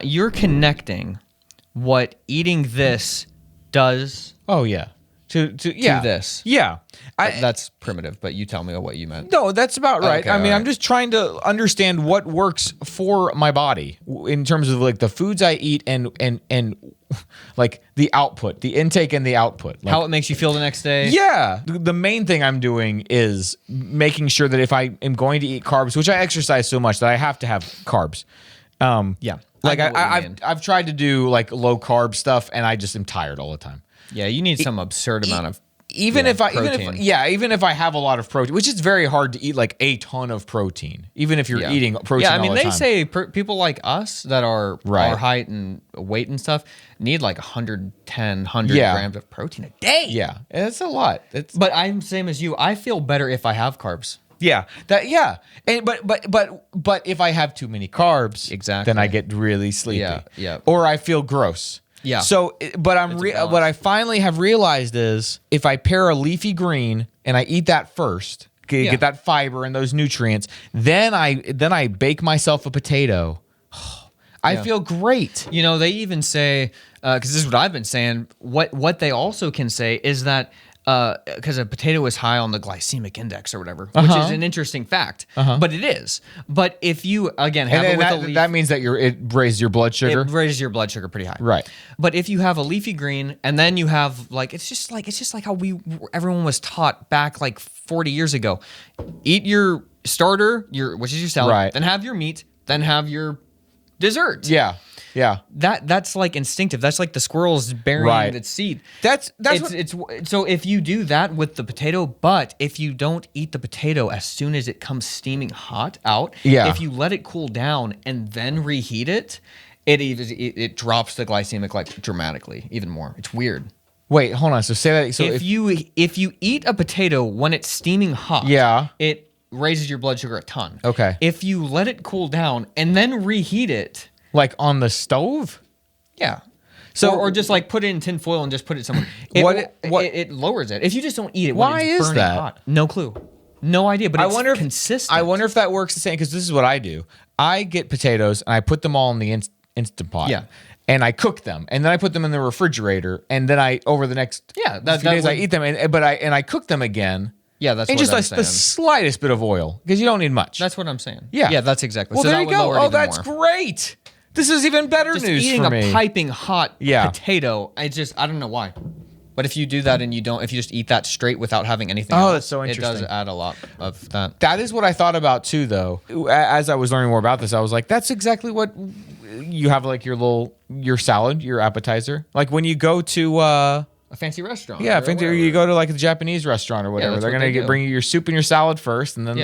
You're connecting what eating this does. Oh yeah. To this. Yeah. That's primitive, but you tell me what you meant. No, that's about right. Okay, I mean, all right. I'm just trying to understand what works for my body in terms of like the foods I eat and like the output, the intake and the output. Like, How it makes you feel the next day. yeah. The main thing I'm doing is making sure that if I am going to eat carbs, which I exercise so much that I have to have carbs. Yeah. Like I know what you mean. I've tried to do like low carb stuff and I just am tired all the time. Yeah, you need some absurd amount of Even if I have a lot of protein, which is very hard to eat like a ton of protein, even if you're eating protein. Yeah, I mean, all the they time. say people like us that are Right. our height and weight and stuff need like 110, 100 Yeah. grams of protein a day. Yeah, it's a lot. But I'm same as you. I feel better if I have carbs. And but if I have too many carbs, Exactly. then I get really sleepy. Yeah. Or I feel gross. Yeah. So, but balance. what I finally have realized is if I pair a leafy green and I eat that first, Yeah. get that fiber and those nutrients, then I bake myself a potato. I feel great. You know, they even say, because this is what I've been saying, what they also can say is that because a potato is high on the glycemic index or whatever, which is an interesting fact, but it is. But if you, again, have it with a leaf, that means that it raises your blood sugar. it raises your blood sugar pretty high. Right. But if you have a leafy green and then you have like, it's just like how everyone was taught back like 40 years ago. Eat your starter, which is your salad, Right. then have your meat, then have your dessert. Yeah. That's like instinctive. That's like the squirrel's burying its seed. So if you do that with the potato, but if you don't eat the potato as soon as it comes steaming hot out, if you let it cool down and then reheat it, it drops the glycemic like dramatically, even more. It's weird. Wait, hold on. So say that. So if you eat a potato when it's steaming hot, it raises your blood sugar a ton. Okay. If you let it cool down and then reheat it. like on the stove. Yeah. So or just like put it in tin foil and just put it somewhere. It lowers it. If you just don't eat it when Why it's is burning that? hot. No clue. No idea, but it's consistent. I wonder if that works the same, because this is what I do. I get potatoes and I put them all in the Instant Pot. Yeah. And I cook them, and then I put them in the refrigerator, and then over the next few days I eat them, and I cook them again. Yeah, that's and what just I'm saying. the slightest bit of oil, because you don't need much. That's what I'm saying. Yeah. Yeah, that's exactly. Well, so there that you would go. lower it Oh, even that's more. great. This is even better Just news eating for me. a piping hot potato, I don't know why. But if you do that and if you just eat that straight without having anything else, that's so interesting. It does add a lot of that. That is what I thought about too, though. As I was learning more about this, I was like, that's exactly what you have, like your salad, your appetizer. Like when you go to A fancy restaurant. yeah, or you go to like a Japanese restaurant or whatever. that's They're what gonna they do. bring you your soup and your salad first, and then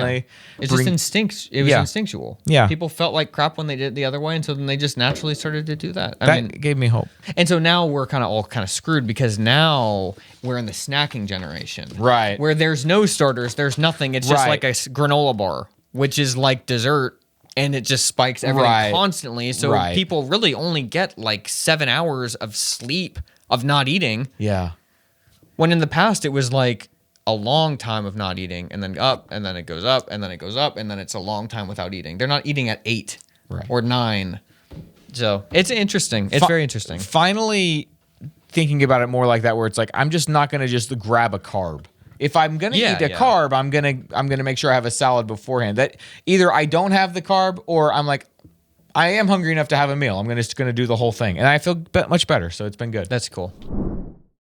It's just instinct. It was instinctual. Yeah. People felt like crap when they did it the other way, and so then they just naturally started to do that. that gave me hope. And so now we're all screwed, because now we're in the snacking generation. Right. Where there's no starters, there's nothing. It's just Right. like a granola bar, which is like dessert, and it just spikes everything Right. constantly. So Right. people really only get like 7 hours of sleep of not eating. Yeah. When in the past it was like a long time of not eating, and then up, and then it goes up, and then it goes up, and then it's a long time without eating. They're not eating at 8 or 9. So it's interesting. It's very interesting. Finally thinking about it more like that, where it's like, I'm just not going to just grab a carb. If I'm going to eat a carb, I'm going to make sure I have a salad beforehand. That either I don't have the carb, or I'm like, I am hungry enough to have a meal. I'm just going to do the whole thing. And I feel much better. So it's been good. That's cool.